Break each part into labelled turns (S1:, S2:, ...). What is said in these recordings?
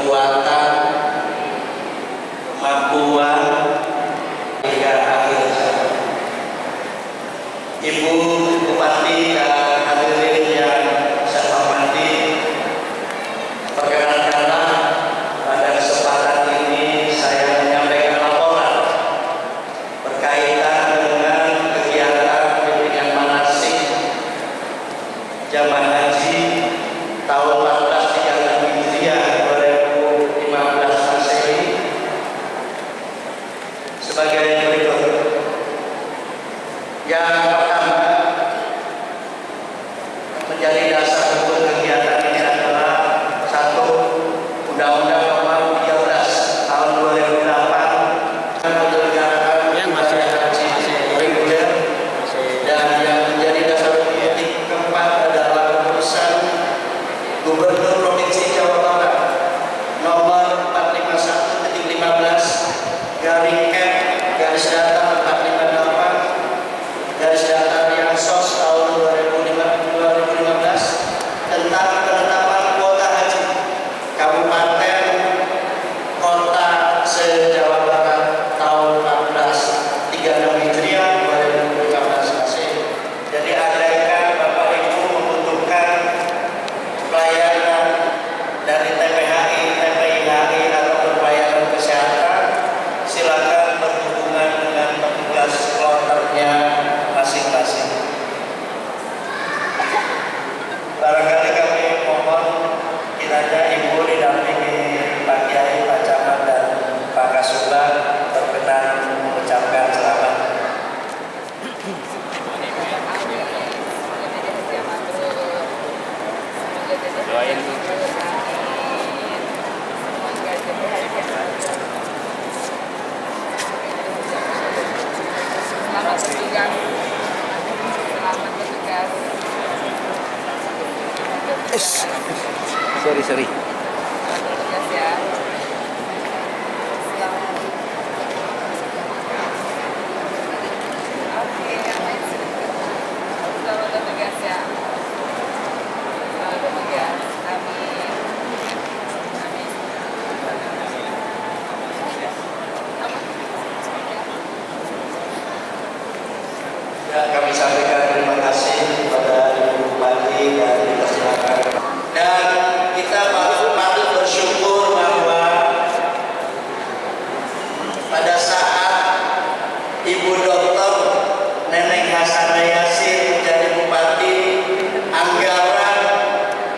S1: kekuatan, kemampuan hingga akhir zaman. Ibu Bupati dan hadirin yang saya hormati, perkenankanlah pada kesempatan ini saya menyampaikan laporan berkaitan dengan kegiatan bimbingan manasik jamaah haji tahun 1436 Hijriah 2015 Masehi sebagai berikut. Yang pertama, menjadi dasar hukum kegiatan ini adalah satu, Undang-Undang Nomor 13 Tahun 2008 menyelenggarakan ibadah haji reguler, dan yang menjadi dasar hukum keempat adalah keputusan Gubernur Provinsi Jawa Barat Nomor 451/15 /458/SOS tahun 2015 tentang penetapan kuota haji kabupaten kota se-Jawa Barat tahun 1436 Hijriah 2015 Masehi. Jadi andaikan Bapak Ibu membutuhkan pelayanan dari TPHI, TPIHI atau pelayanan kesehatan, silakan berhubungan dengan petugas kloternya masing-masing. Barangkali kami mohon kiranya Ibu didampingi Pak Kiai, Pak Camat dan Pak Kasubag berkenan mengucapkan selamat.
S2: Doain.
S3: Selamat bertugas. Selamat bertugas.
S2: Sorry.
S3: Bertugas ya. Selamat. Oke, selamat bertugas ya. Selamat bertugas. Amin. Amin.
S1: Ya, kami sampaikan terima kasih kepada Ibu Bupati dan dipersilakan. Dan kita patut bersyukur bahwa pada saat Ibu Dr. Neneng Hasanah Yassin menjadi Bupati, anggaran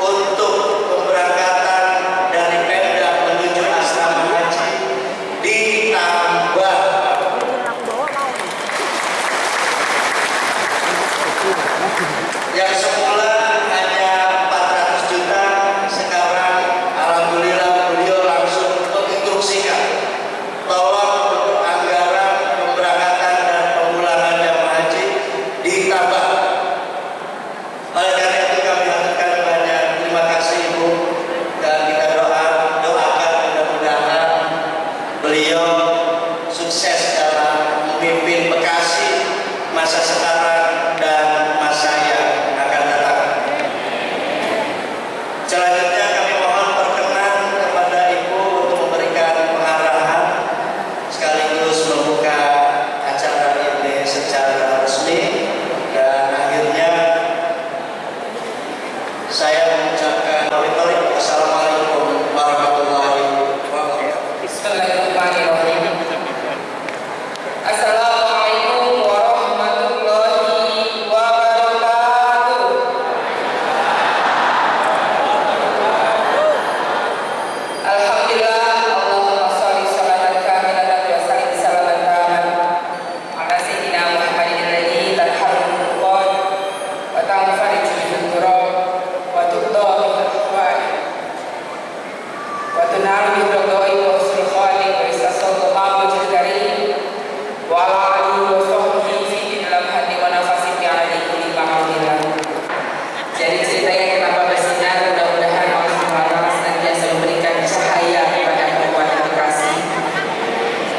S1: untuk pemberangkatan dari Pemda menuju asrama haji ditambah. Yang semula hanya 400 juta, sekarang alhamdulillah beliau langsung menginstruksikan, tolong untuk anggaran pemberangkatan dan pemulangan jamaah haji ditambah. Oleh karena itu kami haturkan banyak terima kasih Ibu, dan kita doakan mudah-mudahan beliau sukses dalam memimpin Bekasi masa sekarang dan masa yang akan datang. Selanjutnya kami mohon perkenan kepada Ibu untuk memberikan pengarahan sekaligus membuka acara ini secara resmi, dan akhirnya saya mengucapkan Assalamualaikum warahmatullahi wabarakatuh.
S3: Bismillahirrahmanirrahim. Assalamualaikum warahmatullahi wabarakatuh. Alhamdulillah, Allahumma sholli sholatan kamilatan wa sallim salaman taman ala sayyidina Muhammadin alladzi tarhamul qad wa tanfarijul turab wa tuddahu al-ahwal wa tunalu bidodoi wa usul khaliq wa istasawtu ma'wajil karim wa ala alihi wa sahbihi fi dalam hati wa nafasin fi ala kulli ma'amillah. Jadi ceritanya kenapa bersinar, mudah-mudahan Allah SWT senantiasa memberikan cahaya kepada Kabupaten Bekasi.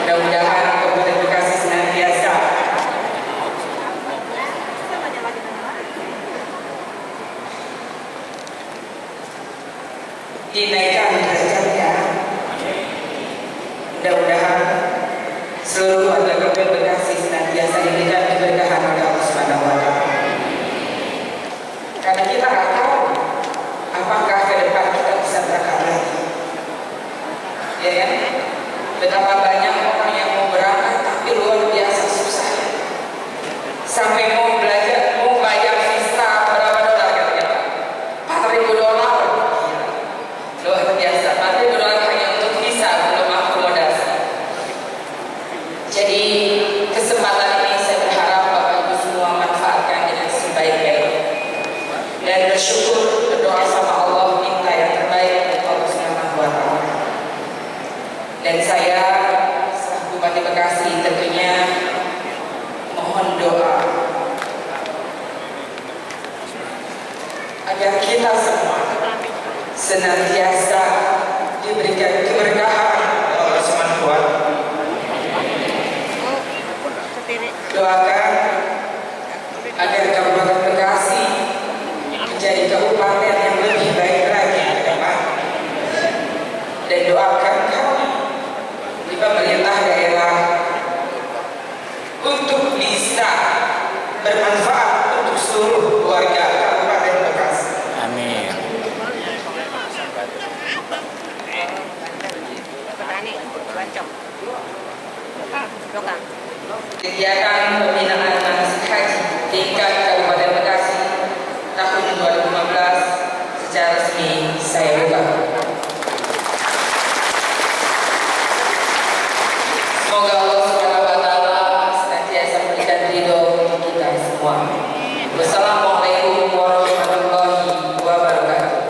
S3: Mudah-mudahan Kabupaten Bekasi senantiasa dinaikkan derajatnya ya kan? Betapa banyak orang yang mau berangkat tapi luar biasa susah. Sampai mau belajar, mau bayar visa berapa dolar katanya Pak? $4.000. Luar biasa, $4.000 hanya untuk visa, belum akomodasi. Jadi kesempatan ini saya berharap Bapak Ibu semua manfaatkan dengan sebaik-baiknya dan bersyukur, berdoa sama Allah, minta yang terbaik untuk Allah Subhanahu wa Ta'ala. Dan saya selaku Bupati Bekasi tentunya mohon doa agar kita semua senantiasa diberikan keberkahan oleh Allah Subhanahu wa Ta'ala. Doakan agar Kabupaten Bekasi menjadi kabupaten yang lebih baik lagi ke depan, dan doakan kami di pemerintah daerah untuk bisa bermanfaat untuk seluruh warga Kabupaten Bekasi.
S2: Amin.
S3: Kegiatan pembinaan manasik haji tingkat Kabupaten Bekasi tahun 2015 secara resmi saya buka. Semoga Allah Subhanahu wa Ta'ala senantiasa memberikan ridho untuk kita semua. Wassalamualaikum warahmatullahi wabarakatuh.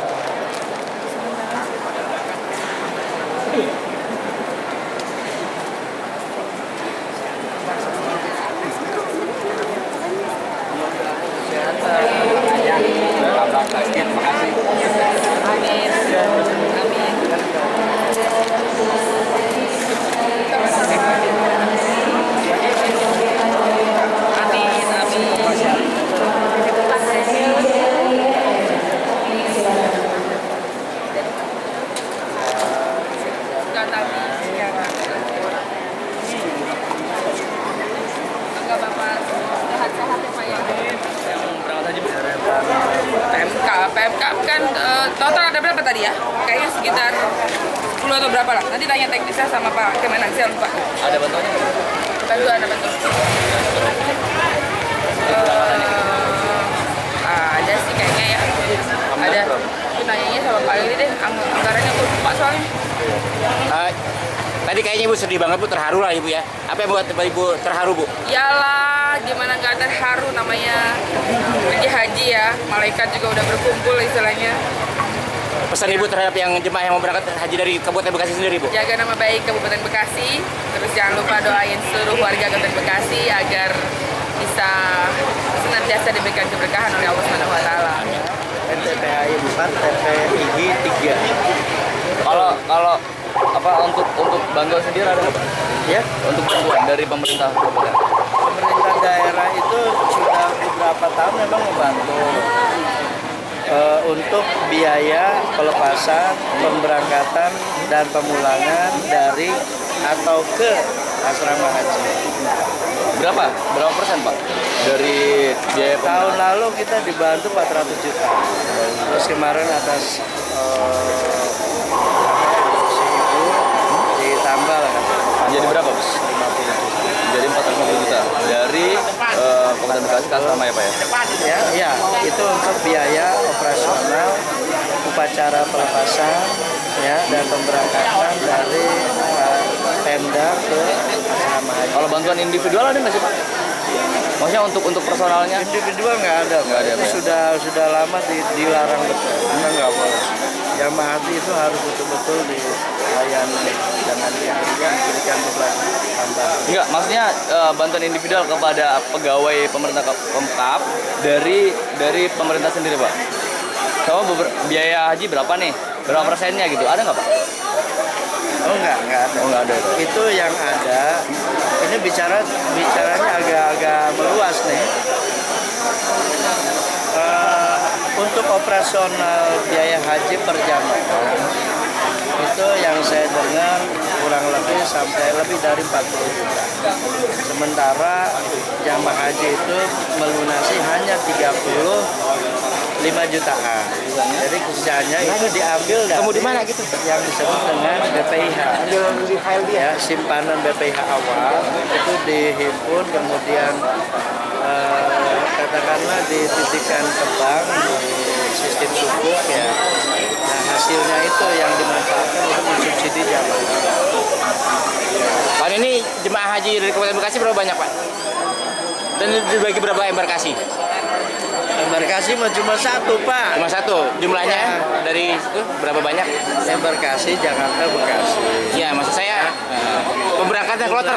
S3: PMK kan total ada berapa tadi ya? Kayaknya sekitar 10 atau berapa lah. Nanti tanya teknisnya sama Pak Kemenak, saya lupa.
S2: Ada bantuannya?
S3: Bantuan, ada bantuan. Ada sih kayaknya ya. Ada. Aku nanyanya sama Pak Lili deh, anggarannya aku lupa soalnya.
S2: Tadi kayaknya Ibu sedih banget Bu, terharu lah Ibu ya. Apa yang buat Ibu terharu Bu?
S3: Yalah, gimana nggak terharu, namanya pergi haji ya. Malaikat juga udah berkumpul istilahnya.
S2: Pesan Ibu terhadap yang jemaah yang mau berangkat haji dari Kabupaten Bekasi sendiri Bu?
S3: Jaga nama baik Kabupaten Bekasi, terus jangan lupa doain seluruh warga Kabupaten Bekasi agar bisa senantiasa diberikan keberkahan oleh Allah Subhanahu wa Ta'ala.
S1: NTPHI 4, TPIG 3.
S2: Kalau apa untuk bantuan sendiri ada nggak Pak?
S1: Ya,
S2: Untuk bantuan dari pemerintah kabupaten?
S1: pemerintah daerah itu sudah beberapa tahun memang membantu untuk biaya pelepasan, pemberangkatan, dan pemulangan dari atau ke asrama haji.
S2: Berapa persen Pak dari biaya
S1: Tahun lalu kita dibantu 400 juta. Terus kemarin atas si ibu ditambah lah kan.
S2: Jadi berapa Pak?
S1: 50 juta.
S2: Jadi 450 juta dari Kabupaten Bekasi ke asrama ya Pak ya?
S1: Ya, itu untuk biaya operasional, upacara pelepasan, ya, dan pemberangkatan dari Pemda ke asrama haji.
S2: Kalau bantuan individual ada nggak sih Pak? Maksudnya untuk personalnya?
S1: Individual nggak ada,
S2: Nggak ada,
S1: itu
S2: Pak.
S1: sudah lama dilarang betul, karena nggak boleh. Jamaah haji itu harus betul-betul dilayani, jangan diberikan beban tambahan.
S2: Enggak, maksudnya bantuan individual kepada pegawai pemerintah Pemkab dari pemerintah sendiri Pak. Sama biaya haji berapa nih? Berapa persennya gitu? Ada nggak Pak?
S1: Oh nggak ada.
S2: Oh nggak ada.
S1: Itu yang ada. Ini bicaranya agak meluas nih. Untuk operasional biaya haji per jamaah itu yang saya dengar kurang lebih sampai lebih dari 40 juta. Sementara jamaah haji itu melunasi hanya 35 5 jutaan. Jadi sisanya itu diambil dari
S3: Kamu di mana gitu?
S1: yang disebut dengan BPIH. Ya, simpanan BPIH awal itu dihimpun kemudian katakanlah dititipkan ke bank di sistem sukuk ya. Nah hasilnya itu yang dimanfaatkan untuk mensubsidi jamaah.
S3: Tahun ini jemaah haji dari Kabupaten Bekasi berapa banyak Pak? Dan dibagi berapa embarkasi?
S1: Embarkasi mah cuma satu Pak.
S3: Cuma satu. Jumlahnya
S1: Ya.
S3: dari itu berapa banyak?
S1: Embarkasi Jakarta Bekasi.
S3: Ya maksud saya pemberangkatan kloter.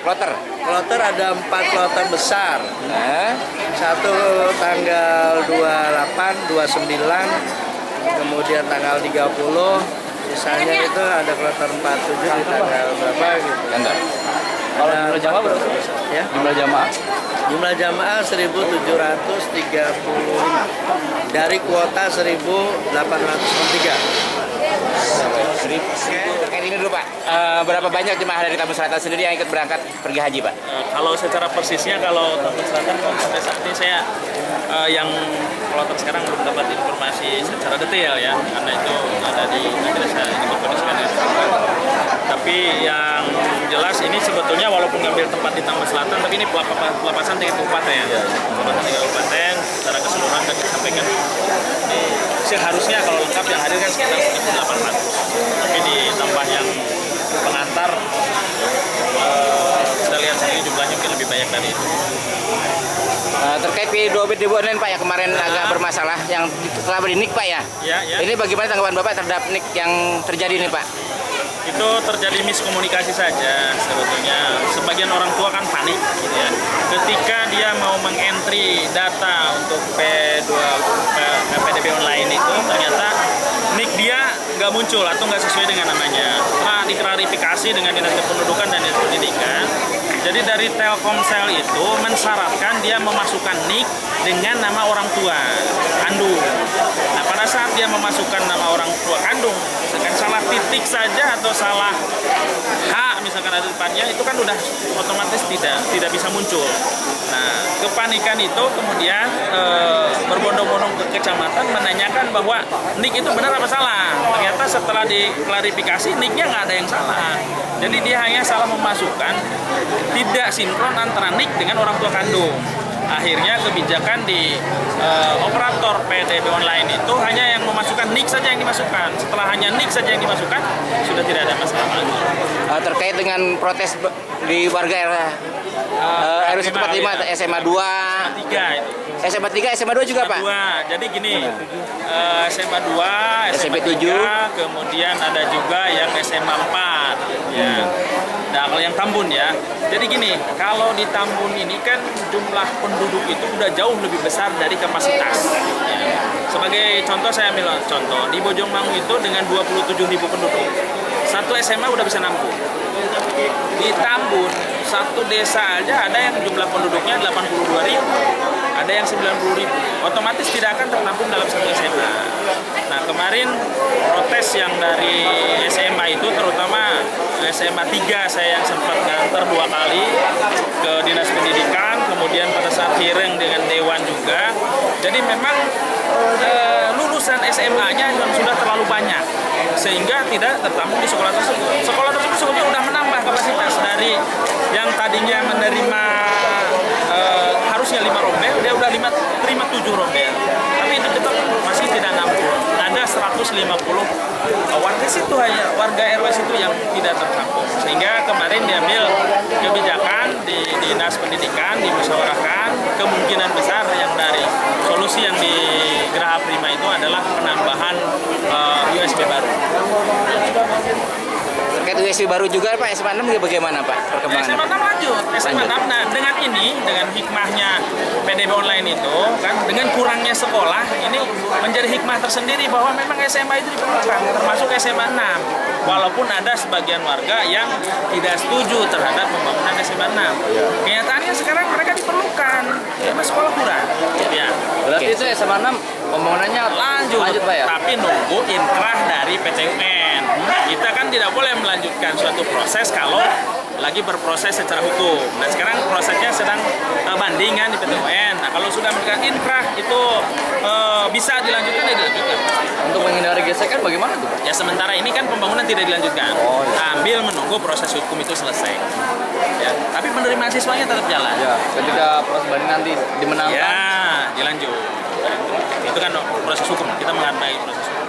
S1: Kloter ada 4 kloter besar.
S3: Nah,
S1: Satu tanggal 28, 29, kemudian tanggal 30, sisanya itu ada kloter 47 di tanggal berapa gitu.
S3: Bentar.
S2: Kalau jumlah jamaah berapa?
S1: Ya.
S2: Jumlah jamaah
S1: Jumlah jamaah 1.735 dari kuota 1.803.
S3: Terkait ini dulu Pak, berapa banyak jemaah dari Tambun Selatan sendiri yang ikut berangkat pergi haji Pak?
S4: Kalau secara persisnya, kalau Tambun Selatan kan sampai saat ini saya yang kloter sekarang belum dapat informasi secara detail ya, karena itu ada di madrasah ini berkondisikan. Tapi yang jelas ini sebetulnya walaupun ngambil tempat di Tambun Selatan, tapi ini pelepasan tingkat kabupaten. Pelepasan tingkat kabupaten secara keseluruhan dan disampaikan ini seharusnya kalau lengkap yang hadir kan sekitar 1.800. Tapi ditambah yang pengantar, kita lihat sendiri jumlahnya mungkin lebih banyak dari itu.
S3: Terkait PDB online Pak yang kemarin agak bermasalah, yang telah bernik Pak ya?
S4: Ya.
S3: Ini bagaimana tanggapan Bapak terhadap nik yang terjadi ini Pak?
S4: Itu terjadi miskomunikasi saja sebetulnya. Sebagian orang tua kan panik gitu ya. Ketika dia mau mengentry data untuk PDB online itu, ternyata nik dia nggak muncul atau nggak sesuai dengan namanya. Setelah diklarifikasi dengan Dinas Kependudukan dan Dinas Pendidikan, jadi dari Telkomsel itu mensyaratkan dia memasukkan nik dengan nama orang tua kandung. Nah pada saat dia memasukkan nama orang tua kandung, misalkan salah titik saja atau salah H misalkan ada depannya, itu kan udah otomatis tidak bisa muncul. Nah kepanikan itu kemudian berbondong-bondong ke kecamatan menanyakan bahwa nik itu benar apa salah. Ternyata setelah diklarifikasi niknya nggak ada yang salah. Jadi dia hanya salah memasukkan, tidak sinkron antara nik dengan orang tua kandung. Akhirnya kebijakan di operator PDB online itu hanya yang memasukkan nik saja yang dimasukkan. Setelah hanya nik saja yang dimasukkan, sudah tidak ada masalah lagi.
S3: Terkait dengan protes di warga RW 145 SMA 2,
S4: 3 itu.
S3: SMA 3, SMA 2 juga Pak?
S4: Jadi gini, SMA 2, SMA 3, kemudian ada juga yang SMA 4. Ya. Nah, kalau yang Tambun ya. Jadi gini, kalau di Tambun ini kan jumlah penduduk itu udah jauh lebih besar dari kapasitas. Ya. Sebagai contoh saya ambil contoh, di Bojongmangu itu dengan 27.000 penduduk, satu SMA udah bisa nampung. Di Tambun, satu desa aja ada yang jumlah penduduknya 82.000, ada yang 90.000. Otomatis tidak akan ternampung dalam satu SMA. Nah kemarin protes yang dari SMA itu, terutama SMA 3 saya yang sempat nganter 2 kali ke Dinas Pendidikan, kemudian pada saat hearing dengan Dewan juga. Jadi memang lulusan SMA-nya yang sudah terlalu banyak sehingga tidak tertampung di sekolah tersebut. Sekolah tersebut sebetulnya sudah menambah kapasitas dari yang tadinya menerima harusnya 5 rombel, dia udah terima 7 rombel. Tapi itu tetap masih tidak nampung. Ada 150 warga situ, hanya warga RW situ yang tidak tertampung. Sehingga kemarin diambil kebijakan di Dinas Pendidikan, dimusyawarahkan, kemungkinan besar yang dari solusi yang di Geraha Prima itu adalah penambahan USB baru.
S3: Terkait USB baru juga Pak, SMA 6 bagaimana Pak perkembangan?
S4: SMA 6 lanjut, SMA 6. Nah, dengan ini, dengan hikmahnya PDB online itu, kan dengan kurangnya sekolah, ini menjadi hikmah tersendiri bahwa memang SMA itu diperlukan, termasuk SMA 6. Walaupun ada sebagian warga yang tidak setuju terhadap pembangunan SMA 6. Kenyataannya sekarang mereka diperlukan, karena sekolah kurang. Ya.
S2: berarti itu SMA 6 pembangunannya lanjut Pak ya?
S4: Tapi nunggu inkrah dari PT UN. Kita kan tidak boleh melanjutkan suatu proses kalau lagi berproses secara hukum. Nah sekarang prosesnya sedang bandingan di PT UN. Nah kalau sudah mendapatkan inkrah itu bisa dilanjutkan ya dilanjutkan.
S2: Untuk menghindari gesekan bagaimana tuh, Pak?
S4: Ya sementara ini kan pembangunan tidak dilanjutkan,
S2: Oh, iya.
S4: sambil menunggu proses hukum itu selesai. Ya, tapi penerimaan siswanya tetap jalan.
S2: Ya, ketika proses banding nanti dimenangkan.
S4: Ya, dilanjut. Itu kan proses hukum. Kita menghargai proses hukum.